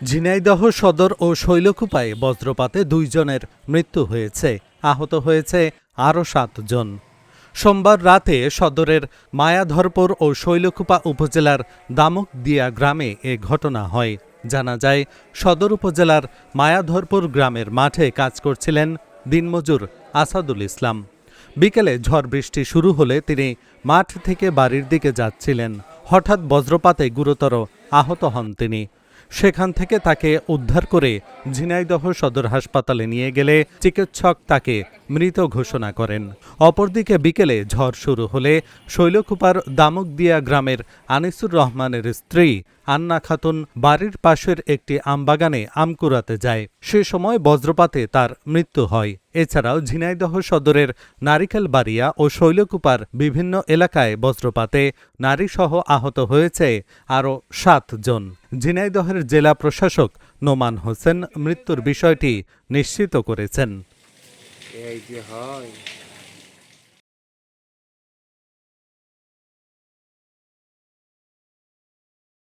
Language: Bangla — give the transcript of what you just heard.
ঝিনাইদহ সদর ও শৈলকুপায় বজ্রপাতে 2 জনের মৃত্যু হয়েছে, আহত হয়েছে আরও 7 জন। সোমবার রাতে সদরের মায়াধরপুর ও শৈলকুপা উপজেলার দামুকদিয়া গ্রামে এ ঘটনা হয়। জানা যায়, সদর উপজেলার মায়াধরপুর গ্রামের মাঠে কাজ করছিলেন দিনমজুর আসাদুল ইসলাম। বিকেলে ঝড় বৃষ্টি শুরু হলে তিনি মাঠ থেকে বাড়ির দিকে যাচ্ছিলেন। হঠাৎ বজ্রপাতে গুরুতর আহত হন তিনি। সেখান থেকে তাকে উদ্ধার করে ঝিনাইদহ সদর হাসপাতালে নিয়ে গেলে চিকিৎসক তাকে মৃত ঘোষণা করেন। অপরদিকে বিকেলে ঝড় শুরু হলে শৈলকুপার দামুকদিয়া গ্রামের আনিসুর রহমানের স্ত্রী আন্না খাতুন বাড়ির পাশের একটি আমবাগানে আম কুড়াতে যায়। সে সময় বজ্রপাতে তার মৃত্যু হয়। এছাড়াও ঝিনাইদহ সদরের নারিকেলবাড়িয়া ও শৈলকুপার বিভিন্ন এলাকায় বজ্রপাতে নারীসহ আহত হয়েছে আরও 7 জন। ঝিনাইদহের জেলা প্রশাসক নোমান হোসেন মৃত্যুর বিষয়টি নিশ্চিত করেছেন। এই যে হয়